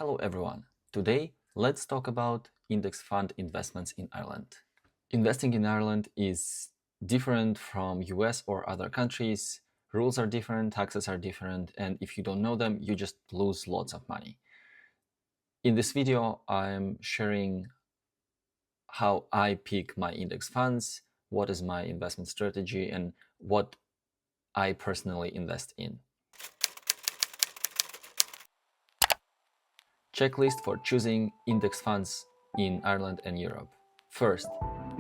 Hello everyone. Today, let's talk about index fund investments in Ireland. Investing in Ireland is different from US or other countries. Rules are different, taxes are different, and if you don't know them, you just lose lots of money. In this video, I'm sharing how I pick my index funds, what is my investment strategy, and what I personally invest in. Checklist for choosing index funds in Ireland and Europe. First,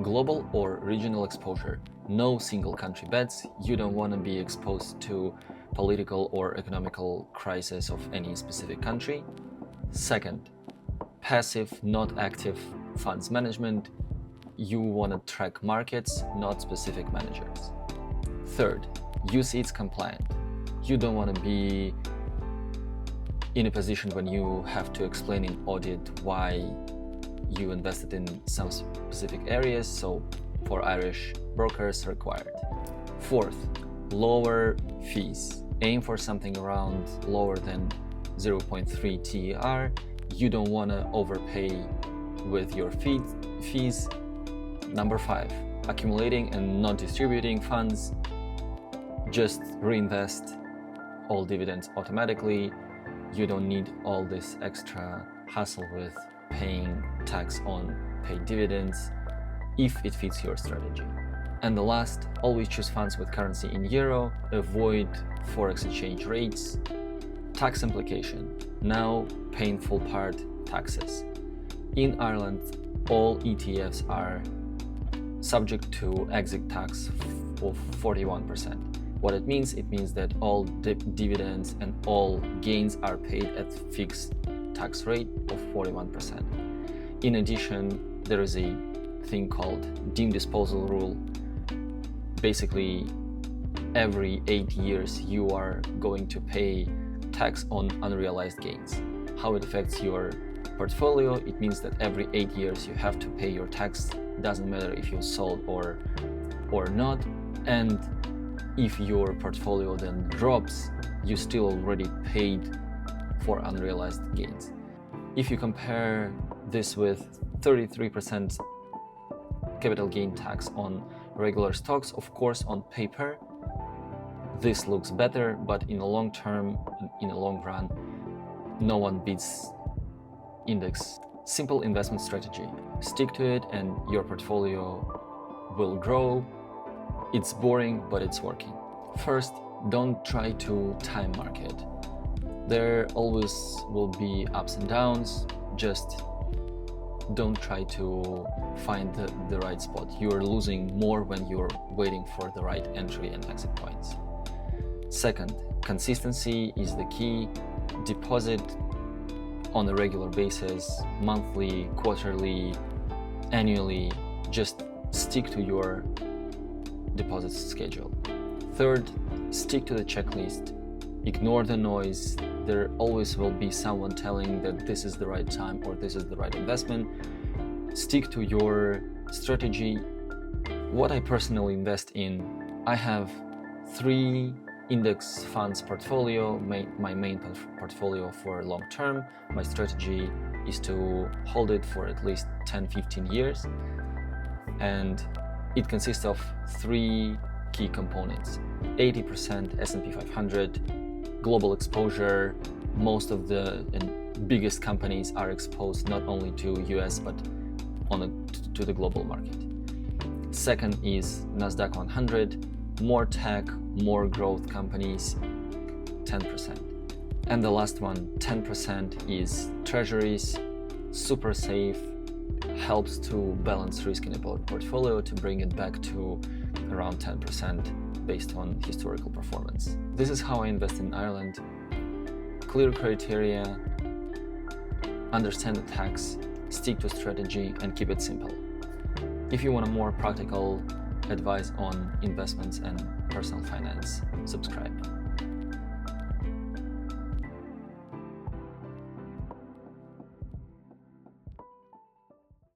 global or regional exposure. No single country bets. You don't want to be exposed to political or economical crisis of any specific country. Second, passive, not active funds management. You want to track markets, not specific managers. Third, UCITS compliant. You don't want to be in a position when you have to explain in audit why you invested in some specific areas, so for Irish brokers required. Fourth, lower fees. Aim for something around lower than 0.3 TER. You don't want to overpay with your fees. Number 5, accumulating and not distributing funds. Just reinvest all dividends automatically. You don't need all this extra hassle with paying tax on paid dividends if it fits your strategy. And the last, always choose funds with currency in euro, avoid forex exchange rates. Tax implication. Now, painful part, taxes. In Ireland, all ETFs are subject to exit tax of 41%. What it means that all dividends and all gains are paid at fixed tax rate of 41%. In addition, there is a thing called deemed disposal rule. Basically, every 8 years you are going to pay tax on unrealized gains. How it affects your portfolio? It means that every 8 years you have to pay your tax. Doesn't matter if you sold or not. And if your portfolio then drops, you still already paid for unrealized gains. If you compare this with 33% capital gain tax on regular stocks, of course, on paper, this looks better, but in the long term, in the long run, no one beats index. Simple investment strategy. Stick to it and your portfolio will grow. It's boring, but it's working. First, don't try to time market. There always will be ups and downs. Just don't try to find the right spot. You're losing more when you're waiting for the right entry and exit points. Second, consistency is the key. Deposit on a regular basis, monthly, quarterly, annually. Just stick to your deposit schedule. Third, stick to the checklist. Ignore the noise. There always will be someone telling that this is the right time or this is the right investment. Stick to your strategy. What I personally invest in, I have 3 index funds portfolio, my main portfolio for long term. My strategy is to hold it for at least 10-15 years. And it consists of 3 key components. 80% S&P 500, global exposure. Most of the biggest companies are exposed not only to US but to the global market. Second is Nasdaq 100, more tech, more growth companies, 10%. And the last one, 10% is treasuries, super safe, helps to balance risk in a portfolio to bring it back to around 10% based on historical performance. This is how I invest in Ireland. Clear criteria, understand the tax, stick to strategy, and keep it simple. If you want a more practical advice on investments and personal finance, subscribe.